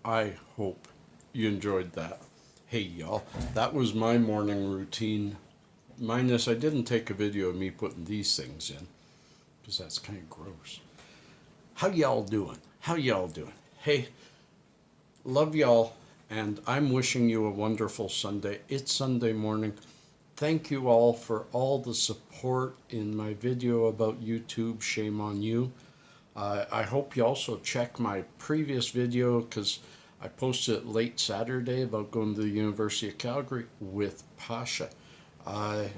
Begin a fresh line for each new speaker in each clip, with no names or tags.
I hope you enjoyed that. Hey, y'all, that was my morning routine. Minus, I didn't take a video of me putting these things in because that's kind of gross. How y'all doing? How y'all doing? Hey, love y'all, and I'm wishing you a wonderful Sunday. It's Sunday morning. Thank you all for all the support in my video about YouTube. Shame on you. I hope you also check my previous video because I posted it late Saturday about going to the University of Calgary with Pasha. I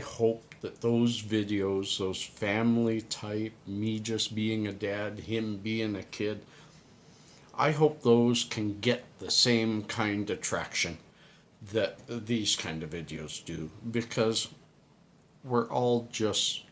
hope that those videos, those family type, me just being a dad, him being a kid, I hope those can get the same kind of traction that these kind of videos do, because we're all just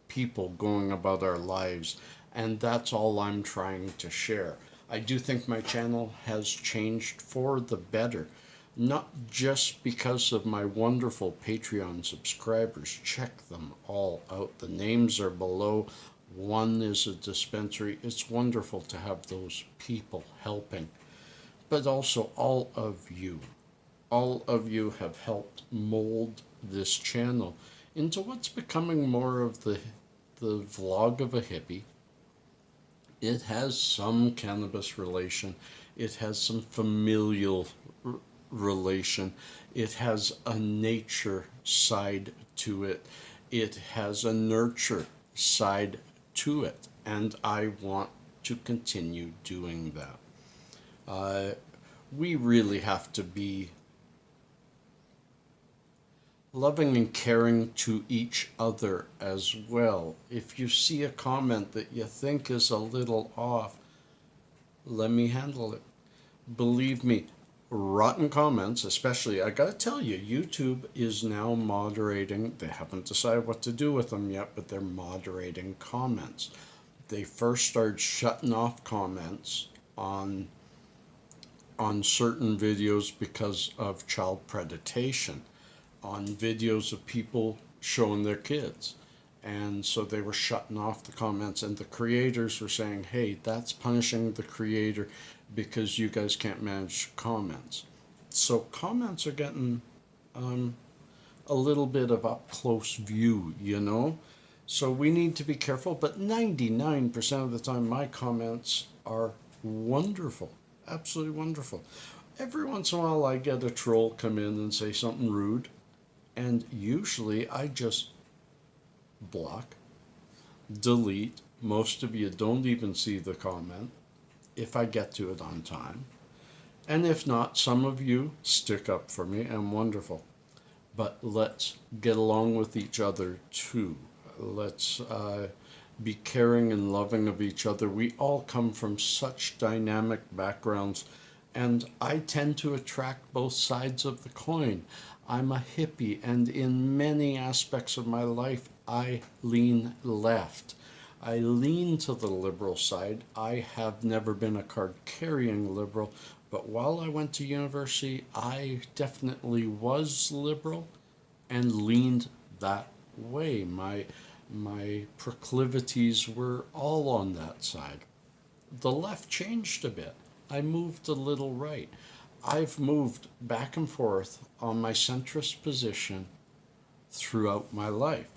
people going about our lives, and that's all I'm trying to share. I do think my channel has changed for the better, not just because of my wonderful Patreon subscribers. Check them all out. The names are below. One is a dispensary. It's wonderful to have those people helping. But also all of you. All of you have helped mold this channel into what's becoming more of the vlog of a hippie. It has some cannabis relation. It has some familial relation. It has a nature side to it. It has a nurture side to it. And I want to continue doing that. We really have to be loving and caring to each other as well. If you see a comment that you think is a little off, let me handle it. Believe me, rotten comments, especially, I gotta tell you, YouTube is now moderating. They haven't decided what to do with them yet, but they're moderating comments. They first started shutting off comments on certain videos because of child predation, on videos of people showing their kids. And so they were shutting off the comments, and the creators were saying, hey, that's punishing the creator because you guys can't manage comments. So comments are getting a little bit of up close view, you know? So we need to be careful, but 99% of the time my comments are wonderful, absolutely wonderful. Every once in a while I get a troll come in and say something rude, and usually I just block, delete. Most of you don't even see the comment if I get to it on time. And if not, some of you stick up for me, and wonderful. But let's get along with each other too. Let's be caring and loving of each other. We all come from such dynamic backgrounds, and I tend to attract both sides of the coin. I'm a hippie, and in many aspects of my life, I lean left. I lean to the liberal side. I have never been a card-carrying liberal, but while I went to university, I definitely was liberal and leaned that way. My proclivities were all on that side. The left changed a bit. I moved a little right. I've moved back and forth on my centrist position throughout my life.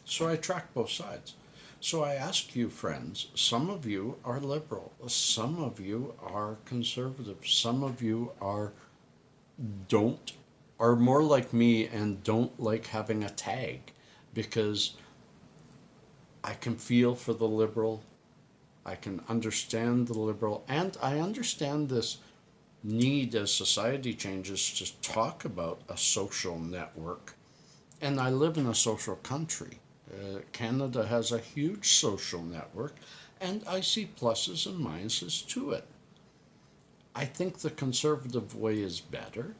So I track both sides. So I ask you, friends, some of you are liberal, some of you are conservative, some of you are more like me and don't like having a tag, because I can feel for the liberal, I can understand the liberal, and I understand this need as society changes to talk about a social network. And I live in a social country. Canada has a huge social network, and I see pluses and minuses to it. I think the conservative way is better,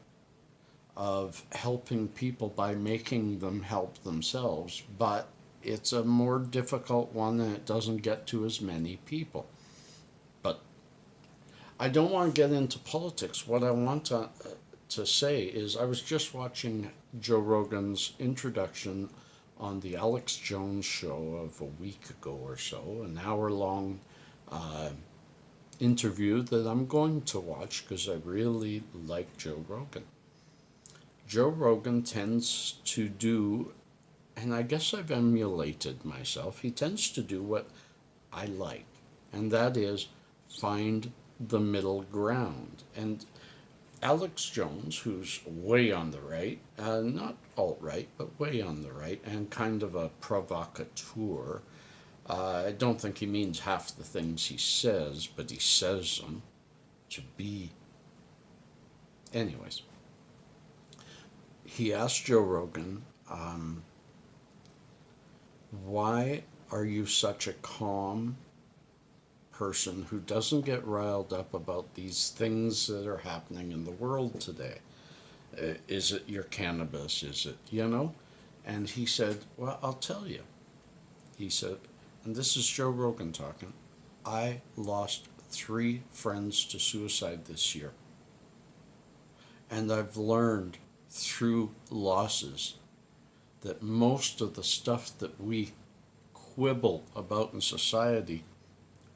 of helping people by making them help themselves, but it's a more difficult one and it doesn't get to as many people. But I don't want to get into politics. What I want to say is I was just watching Joe Rogan's introduction on the Alex Jones show of a week ago or so, an hour-long interview that I'm going to watch because I really like Joe Rogan. Joe Rogan tends to do, and I guess I've emulated myself, he tends to do what I like, and that is find the middle ground. And Alex Jones, who's way on the right, not alt-right, but way on the right, and kind of a provocateur. I don't think he means half the things he says, but he says them to be. Anyways, he asked Joe Rogan, why are you such a calm person who doesn't get riled up about these things that are happening in the world today? Is it your cannabis? Is it, you know? And he said, well, I'll tell you. He said, and this is Joe Rogan talking, I lost 3 friends to suicide this year. And I've learned through losses that most of the stuff that we quibble about in society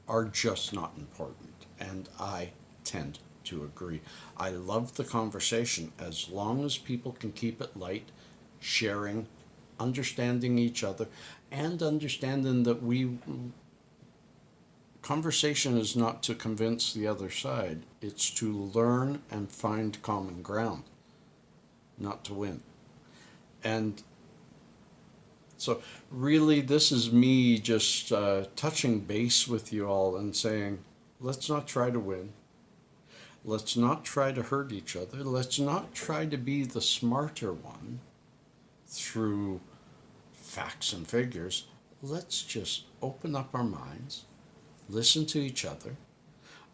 are just not important. And I tend to agree. I love the conversation as long as people can keep it light, sharing, understanding each other, and understanding that conversation is not to convince the other side, it's to learn and find common ground, not to win. And so really this is me just touching base with you all and saying, let's not try to win. Let's not try to hurt each other. Let's not try to be the smarter one through facts and figures. Let's just open up our minds, listen to each other,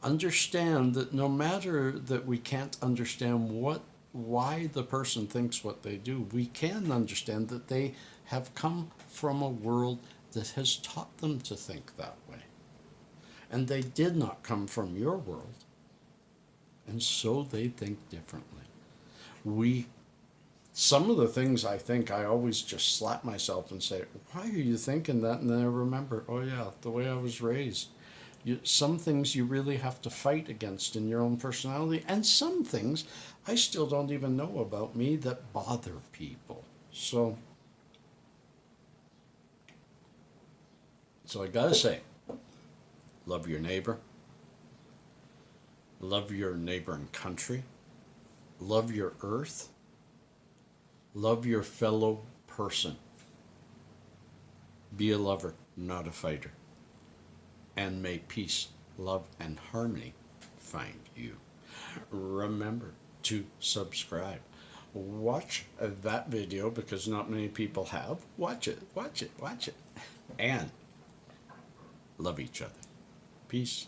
understand that no matter that we can't understand why the person thinks what they do, we can understand that they have come from a world that has taught them to think that way. And they did not come from your world. And so they think differently. Some of the things I think, I always just slap myself and say, why are you thinking that? And then I remember, oh yeah, the way I was raised. Some things you really have to fight against in your own personality. And some things I still don't even know about me that bother people. So I gotta say, love your neighbor. Love your neighboring country. Love your earth. Love your fellow person. Be a lover, not a fighter. And may peace, love, and harmony find you. Remember to subscribe. Watch that video because not many people have. Watch it, watch it, watch it. And love each other. Peace.